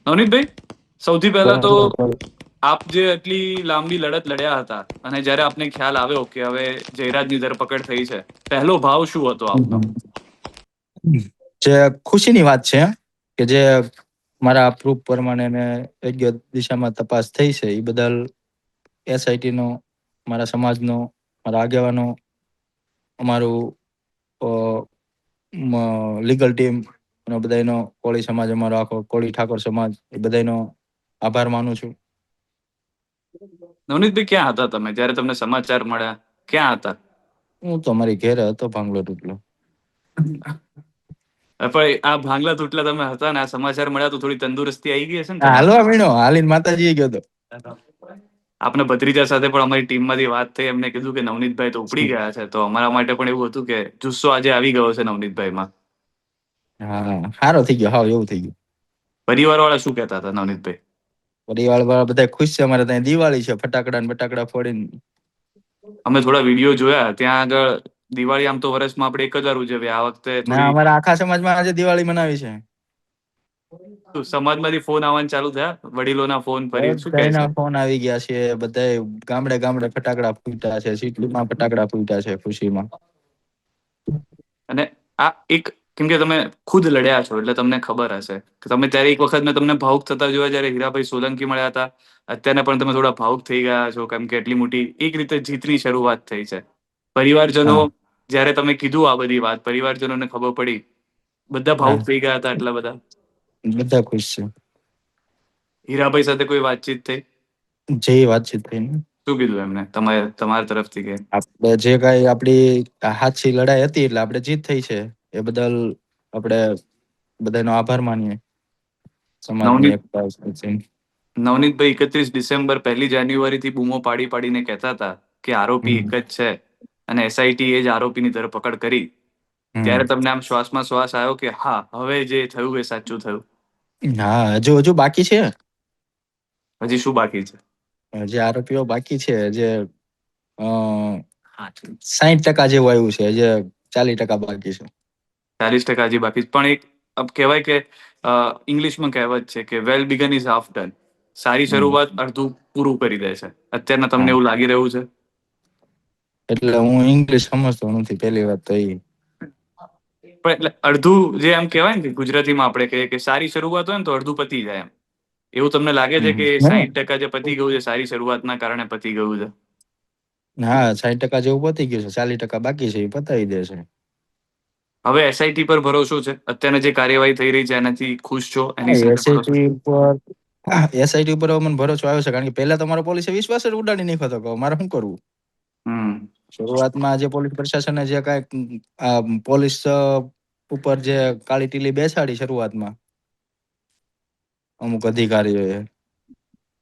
નવનીતભાઈ, સૌથી પહેલા તો બરાબર. આપ જે આટલી લાંબી લડત લડ્યા હતા અને જ્યારે આપને ખ્યાલ આવ્યો કે હવે જયરાજની ધરપકડ થઈ છે, પહેલો ભાવ શું હતો આપનો? જે ખુશીની વાત છે કે જે મારા પ્રૂફ પ્રમાણે ને યોગ્ય દિશામાં તપાસ થઈ છે એ બદલ એસઆઈટી નો, મારા સમાજનો, મારા આગેવાનો, અમારું લીગલ ટીમ અને બધાનો, કોળી સમાજ અમારો આખો, કોળી ઠાકોર સમાજ, એ બધાનો આભાર માનું છું. નવનીતભાઈ, ક્યાં હતા તમે જ્યારે તમને સમાચાર મળ્યા? ક્યાં હતા? હું તો મારી ઘેરે હતો, ભાંગલો તૂટલો. પણ આ ભાંગલા તૂટલા તમે હતા ને આ સમાચાર મળ્યા તો થોડી તંદુરસ્તી આવી ગઈ હશે ને હાલવા તમારામાં? મીણો, હાલીને માતાજી ગયો હતો. આપના ભત્રીજા સાથે પણ અમારી ટીમમાંથી વાત થઈ, એમને કીધું કે નવનીતભાઈ તો ઉપડી ગયા છે, તો અમારા માટે પણ એવું હતું કે જુસ્સો આજે આવી ગયો છે નવનીતભાઈમાં. હા, સારો થઈ ગયો, હાવ એવું થઈ ગયું. પરિવાર વાળા શું કહેતા હતા નવનીતભાઈ? પરિવાર વાળા બધા ખુશ છે. અમારે ત્યાં દિવાળી છે, ફટાકડા ને બટાકડા ફોડીને. અમે થોડા વિડીયો જોયા, ત્યાં આગળ દિવાળી આમ તો વર્ષમાં આપણે એક જ વાર ઉજવીએ, આ વખતે ના, થોડી અમારા આખા સમાજમાં આજે દિવાળી મનાવી છે. સમાજમાંથી ફોન આવવાનું ચાલુ થયા, વડીલોના ફોન ફરી શું કહે બધાના છે? ફોન આવી ગયા છે, બધા ગામડે ગામડે ફટાકડા ફૂટ્યા છે, સિટીમાં ફટાકડા ફૂટ્યા છે ખુશીમાં. અને આ એક, કેમ કે તમે ખુદ લડ્યા છો એટલે તમને ખબર હશે કે તમે ત્યારે એક વખત મેં તમને ભાવુક થતા જોયા જ્યારે હીરાભાઈ સોલંકી મળ્યા હતા. અત્યારે પણ તમે થોડા ભાવુક થઈ ગયા છો, કેમ કે એટલી મોટી એક રીતે જીતની શરૂઆત થઈ છે. પરિવારજનો, હા જ્યારે તમે કીધું આ બધી વાત, પરિવારજનોને ખબર પડી, બધા હા, ભાવુક થઈ ગયા હતા આટલા બધા? બધા ખુશ છે. હીરાભાઈ સાથે કોઈ વાતચીત થઈ? જે વાતચીત થઈ ને, શું કીધું એમને તમારા તરફથી કે? આપણે જે કઈ આપડી હાચી લડાઈ હતી એટલે આપણે જીત થઈ છે, એ બદલ આપણે બધાનો આભાર માનીએ, સમાજની નવનીત એકતા. નવનીતભાઈ, 31 ડિસેમ્બર, 1 જાન્યુઆરીથી બૂમો પાડી પાડીને કહેતા હતા કે આરોપી એક જ છે અને એસઆઈટી એ જ આરોપીની ધરપકડ કરી, હમ ત્યારે તમને આમ શ્વાસમાં શ્વાસ આવ્યો કે હા, હવે જે થયું એ સાચું થયું? હા, હજુ બાકી છે. હજી શું બાકી છે? જે આરોપીઓ બાકી છે, જે 60% જેવું આવ્યું છે, જે 40% બાકી છે. 40% હજી બાકી છે. પણ એક કહેવાય કે ઇંગ્લિશમાં કહેવત છે કે વેલ બિગન ઇઝ હાફ ડન. સારી હમ શરૂઆત અડધું પૂરું કરી દે છે. અત્યારના તમને હા, એવું લાગી રહ્યું છે? એટલે હું ઇંગ્લિશ સમજતો નથી, પેલી વાત તો એ. પણ એટલે અડધું, જે એમ કહેવાય ને કે ગુજરાતીમાં આપણે કહીએ કે સારી શરૂઆત હોય ને તો અડધું પતી જાય એમ. એવું તમને લાગે છે કે હમ 60% જે પતી ગયું છે, સારી શરૂઆતના કારણે પતી ગયું છે? હા, 60% જેવું પતી ગયું છે, 40% બાકી છે, એ પતાવી દેશે. હવે એસઆઈટી પર ભરોસો છે? અત્યારની જે કાર્યવાહી થઈ રહી છે એનાથી ખુશ છો? એની સાથે ભરોસો છે? એસઆઈટી ઉપર એસઆઈટી ઉપર મને ભરોસો આવ્યો છે, કારણ કે પહેલા તો મારો પોલીસે વિશ્વાસ જ ઉડાડી નાખ્યો હતો કે મારે શું કરવું. હમ. શરૂઆતમાં જે પોલીસ પ્રશાસને જે કઈ પોલીસ ઉપર જે કાળી ટીલી બેસાડી શરૂઆતમાં અમુક અધિકારીઓએ,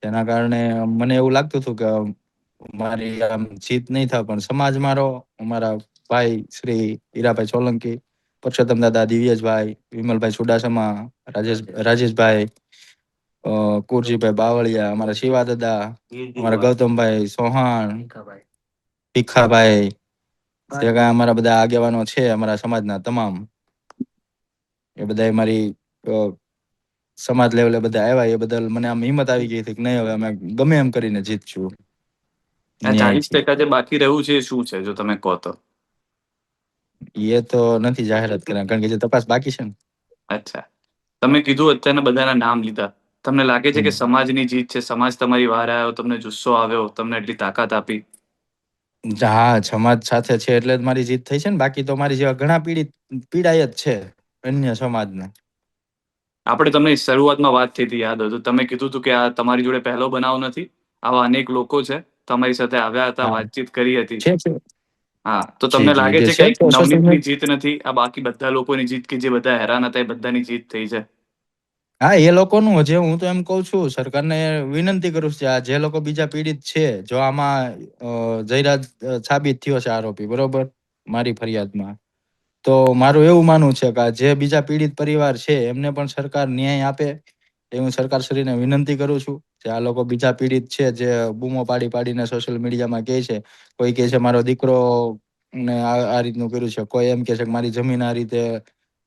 તેના કારણે મને એવું લાગતું હતું કે મારી આમ જીત નહી થાય, પણ સમાજ મારો, અમારા ભાઈ શ્રી હીરાભાઈ સોલંકી, પરસોત્તમ દાદા, દિવ્યેશભાઈ, વિમલભાઈ ચુડાસમા, રાજેશભાઈ, કુરજીભાઈ બાવળિયા, અમારા શિવા દાદા, અમારા ગૌતમભાઈ ચૌહાણ, ભીખાભાઈ, જે કઈ અમારા બધા આગેવાનો છે, અમારા સમાજના તમામ, એ બધા મારી સમાજ લેવલે બધા આવ્યા, એ બદલ મને આમ હિંમત આવી ગઈ હતી કે નહીં, હવે અમે ગમે એમ કરીને જીતશું. આ ચાલીસ ન્યાયથી. ટકા જે બાકી રહ્યું છે એ શું છે, જો તમે કહો તો? એ તો નથી જાહેરાત કર્યા, કારણ કે જે તપાસ બાકી છે ને. અચ્છા, તમે કીધું, અત્યારના બધાના નામ લીધા. તમને લાગે છે કે હમ. સમાજની જીત છે? સમાજ તમારી વાર આવ્યો, તમને જુસ્સો આવ્યો, તમને એટલી તાકાત આપી? હા, સમાજ સાથે છે એટલે જ મારી જીત થઈ છે ને, બાકી તો મારી જેવા ઘણા પીડાય જ છે અન્ય સમાજને. આપણે તમને શરૂઆતમાં વાત થઈ હતી, યાદ હતું, તમે કીધું હતું કે આ તમારી જોડે પહેલો બનાવ નથી, આવા અનેક લોકો છે, તમારી સાથે આવ્યા હતા, હા, વાતચીત કરી હતી. છે. હા, તો જી તમને જી લાગે જે છે કે તો સોશિયલ નવનીતની મીડિયા. જીત નથી, આ બાકી બધા લોકોની જીત, કે જે બધા હેરાન હતા, એ બધાની જીત થઈ છે? હા, એ લોકોનું હજી, હું તો એમ કઉ છું, સરકારને વિનંતી કરું છું, આ જે લોકો બીજા પીડિત છે, જો આમાં જયરાજ સાબિત થયો છે આરોપી, બરોબર, મારી ફરિયાદમાં, તો મારું એવું માનવું છે કે જે બીજા પીડિત પરિવાર છે એમને પણ સરકાર ન્યાય આપે, એ હું સરકારશ્રીને વિનંતી કરું છું. જે આ લોકો બીજા પીડિત છે, જે બૂમો પાડી પાડીને સોશિયલ મીડિયામાં કહે છે, કોઈ કહે છે મારો દીકરો ને આ રીતનું કર્યું છે, કોઈ એમ કે છે કે મારી જમીન આ રીતે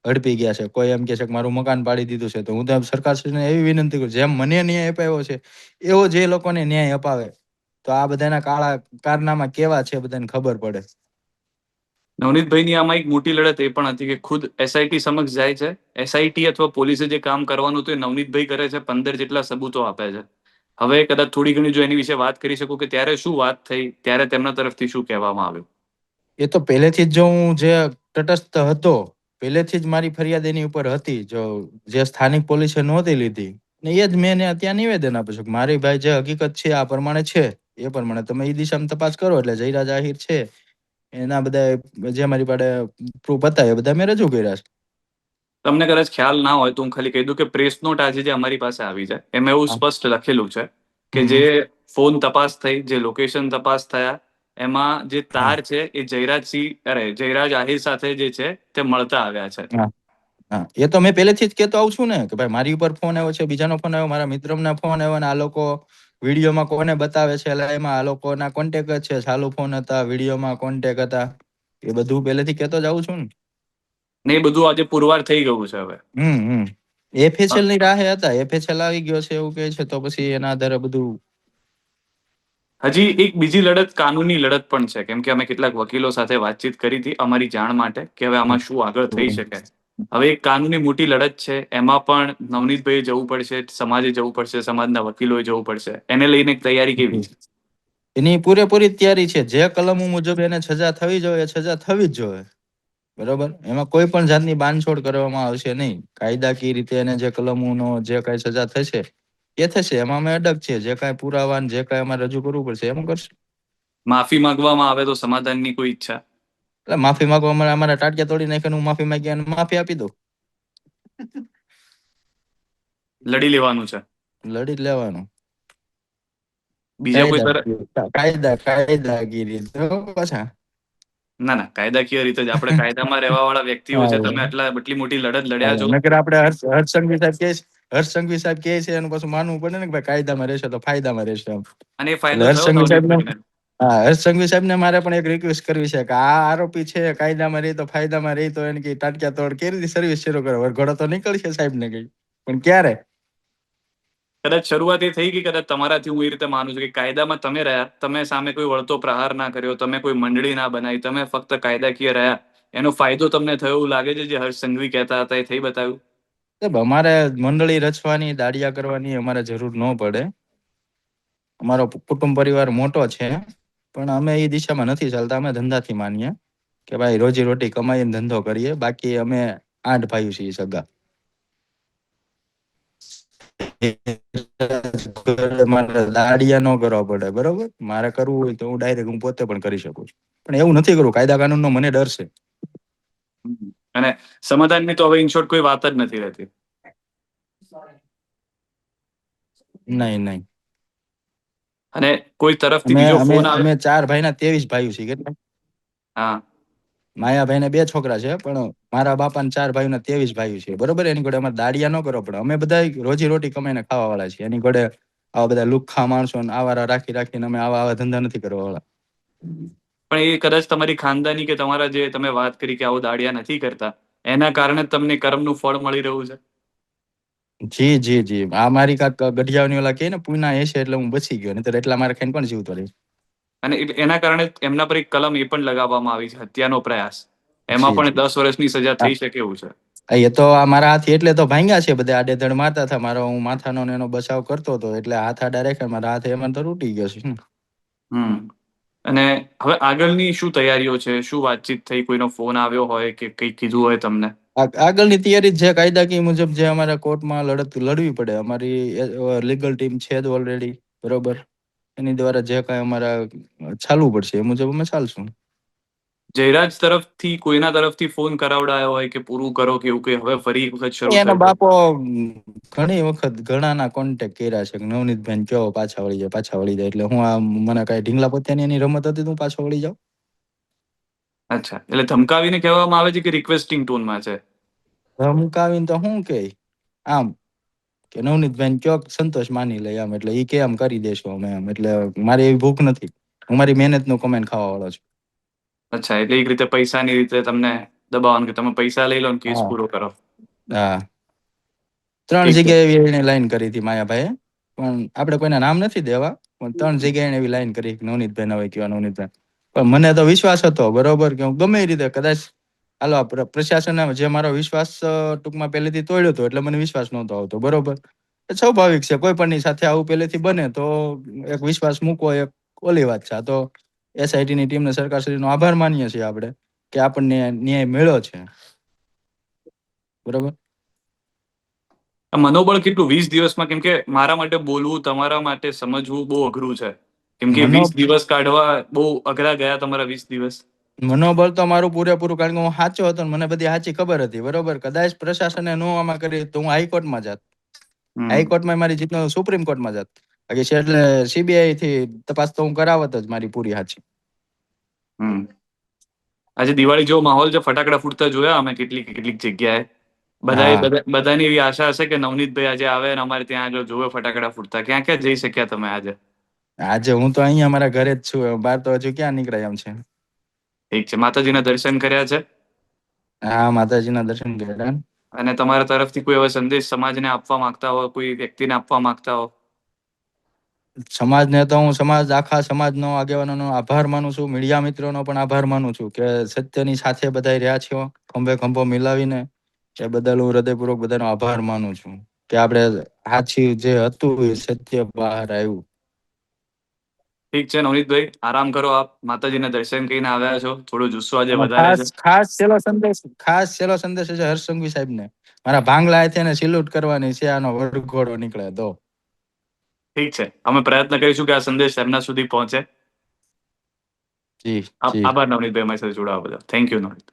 હડપી ગયા છે, કોઈ એમ કે છે કે મારું મકાન પાડી દીધું છે, તો હું તો સરકારશ્રીને એવી વિનંતી કરું, જેમ મને ન્યાય અપાયો છે એવો જે લોકોને ન્યાય અપાવે, તો આ બધાના કાળા કારનામા કેવા છે બધાને ખબર પડે. નવનીતભાઈની આમાં એક મોટી લડત એ પણ હતી કે ખુદ એસઆઈટી સમક્ષ જાય છે, એસઆઈટી અથવા પોલીસે જે કામ કરવાનું હતું એ નવનીતભાઈ કરે છે, 15 જેટલા સબૂતો આપે છે. હવે કદાચ થોડી ઘણી જો એની વિશે વાત કરી શકું કે ત્યારે શું વાત થઈ, ત્યારે તેમના તરફથી શું કહેવામાં આવ્યું? એ તો પહેલેથી જ જો હું જે તટસ્થ હતો, પહેલેથી જ મારી ફરિયાદ એની ઉપર હતી, જો જે સ્થાનિક પોલીસે નહોતી લીધી, ને એ જ મેં ત્યાં નિવેદન આપ્યું છે કે મારી ભાઈ જે હકીકત છે આ પ્રમાણે છે, એ પ્રમાણે તમે એ દિશામાં તપાસ કરો. એટલે જયરાજ આહિર છે એના બધા જે મારી પાસે પ્રૂફ હતા એ બધા મેં રજૂ કર્યા છે. તમને કદાચ ખ્યાલ ના હોય તો હું ખાલી કહી દઉં કે પ્રેસ નોટ આજે જે અમારી પાસે આવી છે એમાં એવું હા. સ્પષ્ટ લખેલું છે કે જે હમ. ફોન તપાસ થઈ, જે લોકેશન તપાસ થયા, એમાં જે હા. તાર છે એ જયરાજ આહિર સાથે જે છે તે મળતા આવ્યા છે. હા. હા, એ તો મેં પહેલેથી જ કહેતો આવું છું ને કે ભાઈ મારી ઉપર ફોન આવ્યો છે, બીજાનો ફોન આવ્યો, મારા મિત્રના ફોન આવ્યો, ને આ લોકો વિડીયોમાં કોને બતાવે છે એટલે એમાં આ લોકોના કોન્ટેક જ છે, ચાલુ ફોન હતા, વિડીયોમાં કોન્ટેક હતા, એ બધું પહેલેથી કહેતો જ આવું છું ને. ને એ બધું આજે પુરવાર થઈ ગયું છે હવે. હમ. એફએસએલ ની રાહે હતા, એફએસએલ આવી ગયો છે એવું કહે છે, તો પછી એના આધારે બધું. હજી એક બીજી લડત કાનૂની લડત પણ છે, કેમ કે અમે કેટલાક વકીલો સાથે વાતચીત કરી હતી અમારી જાણ માટે કે હવે આમાં શું આગળ થઈ શકે. હવે એક કાનૂની મોટી લડત છે, એમાં પણ નવનીતભાઈએ જવું પડશે, સમાજે જવું પડશે, સમાજના વકીલોએ જવું પડશે. એને લઈને તૈયારી કેવી છે? એની પૂરેપૂરી તૈયારી છે. જે કલમો મુજબ એને સજા થવી જોઈએ એ સજા થવી જ જોઈએ. બરોબર, એમાં કોઈ પણ જાતની બાંધછોડ કરવામાં આવશે નહીં. કાયદાકીય રીતે એને જે કલમોનો જે કઈ સજા થશે એ થશે, એમાં અમે અડગ છીએ. જે કાંઈ પુરાવા જે કાંઈ અમારે રજૂ કરવું પડશે એમ કરશું. માફી માંગવામાં આવે તો સમાધાનની કોઈ ઈચ્છા? એટલે માફી માંગવા અમારા ટાટિયા તોડી નાખીને હું માફી માંગી અને માફી આપી દઉં. લડી લેવાનું છે? લડી જ લેવાનું. બીજા કોઈ તરફ? કાયદાગીરી તો પાછા. ના ના, કાયદાકીય રીતે જ આપણે કાયદામાં રહેવા વાળા વ્યક્તિઓ છે. તમે આટલી મોટી લડત લડ્યા છો. નકર આપણે હર્ષ સંઘવી સાહેબ કે હર્ષ સંઘવી સાહેબ કે છે એનું પાછું માનવું પડે ને કે ભાઈ કાયદામાં રહેશે તો ફાયદામાં રહેશે એમ. અને એ એટલે ફાયદો હર્ષ થયો સંઘવી સાહેબ ને, નવનીતભાઈને? હા, હર્ષ સંઘવી સાહેબ ને મારે પણ એક રિક્વેસ્ટ કરવી છે કે આ આરોપી છે કાયદામાં રહી તો ફાયદામાં રહી, તો એને કઈ ટાટક્યા તોડ કેવી રીતે સર્વિસ શરૂ કરે, વરઘોડો તો નીકળશે સાહેબ ને કઈ, પણ ક્યારે? કદાચ શરૂઆત એ થઈ કે કદાચ તમારાથી હું એ રીતે માનું છું કે કાયદામાં તમે રહ્યા, તમે સામે કોઈ વળતો પ્રહાર ના કર્યો, તમે કોઈ મંડળી ના બનાવી, તમે ફક્ત કાયદાકીય રહ્યા, એનો ફાયદો તમને થયો એવું લાગે છે? જે હર્ષ સંઘવી કહેતા હતા એ થઈ બતાવ્યું? અમારે મંડળી રચવાની, દાડિયા કરવાની અમારે જરૂર ન પડે. અમારો કુટુંબ પરિવાર મોટો છે, પણ અમે એ દિશામાં નથી ચાલતા. અમે ધંધાથી માનીએ કે ભાઈ રોજી રોટી કમાઈને ધંધો કરીએ. બાકી અમે 8 ભાઈઓ છીએ સગા. મારે દાડિયા ન કરવા પડે, બરોબર. મારે કરવું હોય તો હું ડાયરેક્ટ હું પોતે પણ કરી શકું છું, પણ એવું નથી કરવું. કાયદા કાનૂન નો મને ડર છે. અને સમાધાનની તો હવે ઇન શોર્ટ કોઈ વાત જ નથી રહેતી. નહીં નહીં. અને કોઈ તરફથી અમે બીજો અમે ફોન આવે? અમે 4 ભાઈના 23 ભાઈઓ છીએ. કેટલા? હા. માયાભાઈ ને 2 છોકરા છે, પણ મારા બાપાને 4 ભાઈના 23 ભાઈઓ છે, બરોબર. એની જોડે અમારે દાડિયા ન કરવા પડે. અમે બધા રોજી રોટી કમાઈને ખાવા વાળા છીએ. એની જોડે આવા બધા લુખ્ખા માણસો ને આવારા રાખીને અમે આવા ધંધા નથી કરવા વાળા. પણ એ કદાચ તમારી ખાનદાની કે તમારા જે તમે વાત કરી કે આવો દાડિયા નથી કરતા, એના કારણે તમને કર્મનું ફળ મળી રહ્યું છે. જી જી જી. આ મારી કાક ગઢિયાની ઓલા કે ને પુના હશે એટલે હું બચી ગયો, નહીતર એટલા મારે ખાઈને કોણ જીવતો રહે. અને એના કારણે એમના પર એક કલમ એ પણ લગાવવામાં આવી છે, હત્યાનો પ્રયાસ. એમાં જી પણ જી. 10 વર્ષની સજા હા, થઈ શકે એવું છે. એ તો આ મારા હાથી એટલે તો ભાંગ્યા છે બધા. આડેધડ મારતા હતા. મારો હું માથાનો ને એનો બચાવ કરતો હતો એટલે હાથ આડા રાખ્યા. મારા હાથ એમાં તો તૂટી ગયો છે. હમ. અને હવે આગળની શું તૈયારીઓ છે? શું વાતચીત થઈ? કોઈનો ફોન આવ્યો હોય કે કંઈ કીધું હોય તમને? આગળની તૈયારી છે કાયદાકીય મુજબ જે અમારે કોર્ટમાં લડત લડવી પડે. અમારી લીગલ ટીમ છે જ ઓલરેડી, બરોબર. એની દ્વારા જે કાંઈ અમારા ચાલવું પડશે એ મુજબ અમે ચાલશું. જયરાજ તરફથી કોઈના તરફથી ફોન કરાવડાયો હોય કે પૂરું કરો કે એવું કંઈ હવે ફરી એક વખત શરૂ એનો થશે? બાપો ઘણી વખત ઘણાના કોન્ટેક્ટ કર્યા છે કે નવનીતભાઈ કયો પાછા વળી જાય, પાછા વળી જાય. એટલે હું આ મને કઈ ઢીંગલા પોતાની એની રમત હતી તો હું પાછો વળી જાઉં? અચ્છા, એટલે ધમકાવીને કહેવામાં આવે છે કે રિક્વેસ્ટિંગ ટોનમાં છે? ધમકાવીને તો શું કે આમ કે નવનીતભાઈ કયો સંતોષ માની લે આમ, એટલે ઈ કે આમ કરી દેશું અમે એમ. એટલે મારી એવી ભૂખ નથી. હું મારી મહેનત નું કમાઈને ખાવા વાળો છું. અચ્છા, એટલે એક રીતે પૈસાની રીતે તમને દબાવવાનું કે તમે પૈસા લઈ લો ને કેસ હા પૂરો કરો. હા 3 ઠીક છે. જગ્યાએ એવી એને લાઈન કરી હતી માયાભાઈએ, પણ આપણે કોઈના નામ નથી દેવા, પણ 3 જગ્યાએ એને એવી લાઈન કરી કે નવનીતભાઈ હવે કેવા નવનીતભાઈ. પણ મને તો વિશ્વાસ હતો બરોબર કે હું ગમે એ રીતે કદાચ હાલો પ્રશાસને જે મારો વિશ્વાસ ટૂંકમાં પહેલેથી તોડ્યો હતો, એટલે મને વિશ્વાસ નહોતો આવતો બરોબર. સ્વાભાવિક છે કોઈ પણની સાથે આવું પહેલેથી બને તો એક વિશ્વાસ મૂકવો એક ઓલી વાત છે. આ તો SIT ની ટીમને સરકારશ્રીનો આભાર માનીએ છીએ આપણે કે આપણને ન્યાય મળ્યો છે બરોબર. મનોબળ કેટલું 20 દિવસમાં? કેમ કે મારા માટે બોલવું, તમારા માટે સમજવું બહુ અઘરું છે. કેમ કે મનો 20 દિવસ કાઢવા બહુ અઘરા ગયા તમારા 20 દિવસ. મનોબળ તો મારું પૂરેપૂરું, કારણ કે હું સાચો હતો ને મને બધી સાચી ખબર હતી બરોબર. કદાચ પ્રશાસને નો આમાં કરી તો હું હાઈકોર્ટમાં જાત, હમ હાઈકોર્ટમાં મારી જીત સુપ્રીમ કોર્ટમાં જાત. બાકી છે એટલે CBI થી તપાસ તો હું કરાવત જ મારી પૂરી સાચી. હમ આજે દિવાળી જેવો માહોલ છે, ફટાકડા ફૂટતા જોયા અમે કેટલીક જગ્યાએ. હા બધાની એવી આશા હશે કે નવનીતભાઈ આજે આવે અને અમારે ત્યાં આગળ જોવે ફટાકડા ફૂટતા. ક્યાં ક્યાં જઈ શક્યા તમે આજે? આજે હું તો અહીંયા અમારા ઘરે જ છું, બહાર તો હજુ ક્યાં નીકળાય એમ છે. ઠીક છે. માતાજીના દર્શન કર્યા છે? હા માતાજીના દર્શન કર્યા. અને તમારા તરફથી કોઈ એવો સંદેશ સમાજને આપવા માંગતા હો, કોઈ વ્યક્તિને આપવા માંગતા હો? સમાજને તો હું આખા સમાજનો આગેવાનોનો આભાર માનું છું, મીડિયા મિત્રોનો પણ આભાર માનું છું કે સત્યની સાથે બધા રહ્યા છો ખંભે ખંભો મિલાવીને. એ બદલ હું હૃદયપૂર્વક બધાનો આભાર માનું છું કે આપણે સાચી જે હતું એ સત્ય બહાર આવ્યું. ઠીક છે નવનીતભાઈ, આરામ કરો. આપ માતાજીના દર્શન કરીને આવ્યા છો, થોડો જુસ્સો આજે અને વધારે છે. ખાસ છેલ્લો સંદેશ છે હર્ષ સંઘવી સાહેબને. મારા ભાંગલા હાથે એને સેલ્યુટ કરવાની છે, આનો વરઘોડો નીકળે તો. ઠીક છે, અમે પ્રયત્ન કરીશું કે આ સંદેશ એમના સુધી પહોંચે. જી જી. આભાર નવનીતભાઈ, અમારી સાથે જોડાવા બદલ. Thank you Navneet.